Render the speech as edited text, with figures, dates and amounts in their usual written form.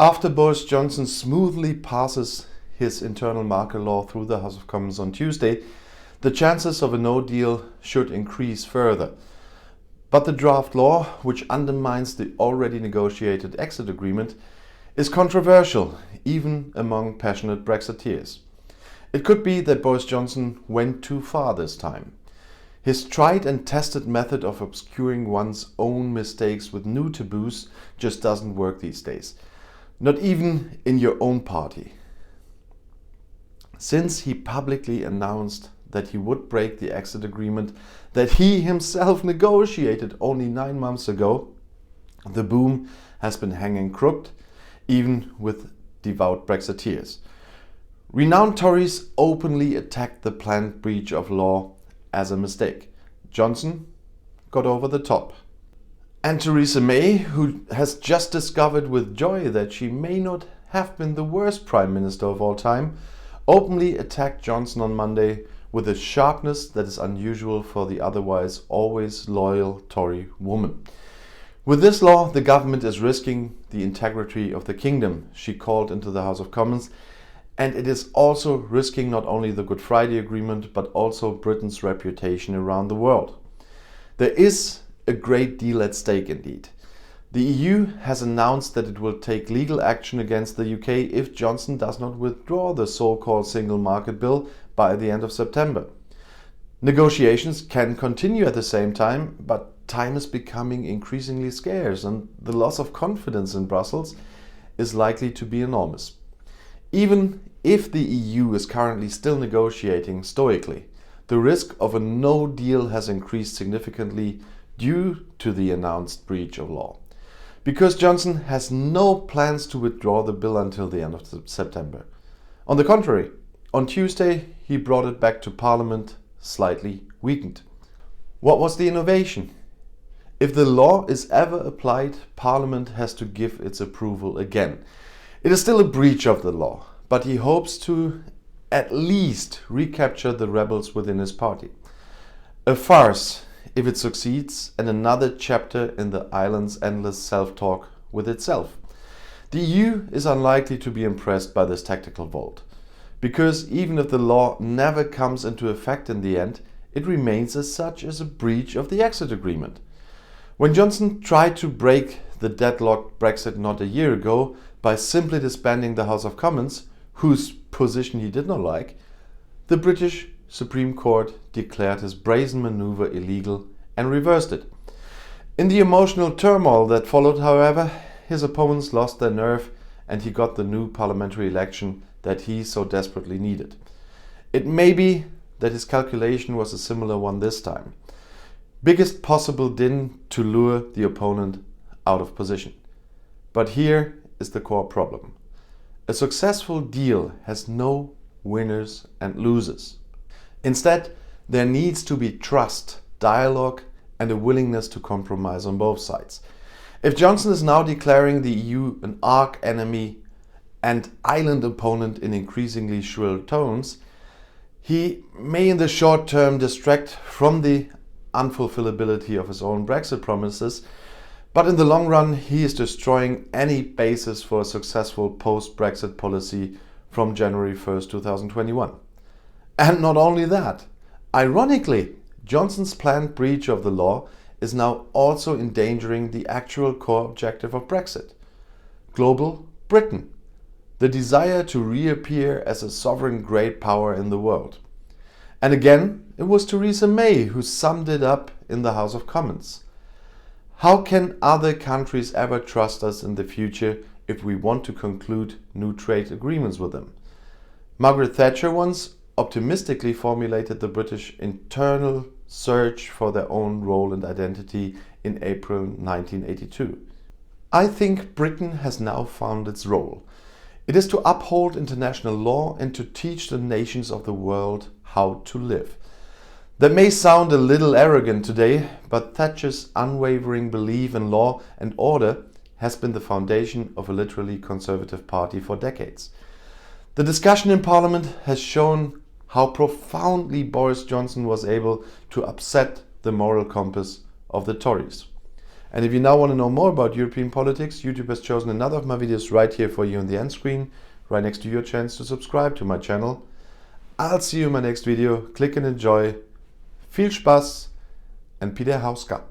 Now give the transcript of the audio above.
After Boris Johnson smoothly passes his internal market law through the House of Commons on Tuesday, the chances of a no deal should increase further. But the draft law, which undermines the already negotiated exit agreement, is controversial, even among passionate Brexiteers. It could be that Boris Johnson went too far this time. His tried and tested method of obscuring one's own mistakes with new taboos just doesn't work these days. Not even in your own party. Since he publicly announced that he would break the exit agreement that he himself negotiated only 9 months ago, the boom has been hanging crooked, even with devout Brexiteers. Renowned Tories openly attacked the planned breach of law as a mistake. Johnson got over the top. And Theresa May, who has just discovered with joy that she may not have been the worst Prime Minister of all time, openly attacked Johnson on Monday with a sharpness that is unusual for the otherwise always loyal Tory woman. With this law, the government is risking the integrity of the kingdom, she called into the House of Commons, and it is also risking not only the Good Friday Agreement, but also Britain's reputation around the world. There is a great deal at stake indeed. The EU has announced that it will take legal action against the UK if Johnson does not withdraw the so-called Single Market Bill by the end of September. Negotiations can continue at the same time, but time is becoming increasingly scarce and the loss of confidence in Brussels is likely to be enormous. Even if the EU is currently still negotiating stoically, the risk of a no deal has increased significantly due to the announced breach of law. Because Johnson has no plans to withdraw the bill until the end of September. On the contrary, on Tuesday he brought it back to Parliament slightly weakened. What was the innovation? If the law is ever applied, Parliament has to give its approval again. It is still a breach of the law, but he hopes to at least recapture the rebels within his party. A farce if it succeeds, and another chapter in the island's endless self-talk with itself. The EU is unlikely to be impressed by this tactical vote, because even if the law never comes into effect in the end, it remains as such as a breach of the exit agreement. When Johnson tried to break the deadlocked Brexit knot a year ago by simply disbanding the House of Commons, whose position he did not like, the British Supreme Court declared his brazen maneuver illegal and reversed it. In the emotional turmoil that followed, however, his opponents lost their nerve and he got the new parliamentary election that he so desperately needed. It may be that his calculation was a similar one this time. Biggest possible din to lure the opponent out of position. But here is the core problem. A successful deal has no winners and losers. Instead, there needs to be trust, dialogue, and a willingness to compromise on both sides. If Johnson is now declaring the EU an arch enemy and island opponent in increasingly shrill tones, he may in the short term distract from the unfulfillability of his own Brexit promises, but in the long run he is destroying any basis for a successful post-Brexit policy from January 1st, 2021. And not only that, ironically, Johnson's planned breach of the law is now also endangering the actual core objective of Brexit. Global Britain, the desire to reappear as a sovereign great power in the world. And again, it was Theresa May who summed it up in the House of Commons. How can other countries ever trust us in the future if we want to conclude new trade agreements with them? Margaret Thatcher once optimistically formulated the British internal search for their own role and identity in April 1982. I think Britain has now found its role. It is to uphold international law and to teach the nations of the world how to live. That may sound a little arrogant today, but Thatcher's unwavering belief in law and order has been the foundation of a literally conservative party for decades. The discussion in Parliament has shown how profoundly Boris Johnson was able to upset the moral compass of the Tories. And if you now want to know more about European politics, YouTube has chosen another of my videos right here for you on the end screen, right next to your chance to subscribe to my channel. I'll see you in my next video. Click and enjoy. Viel Spaß and Peter Hauska.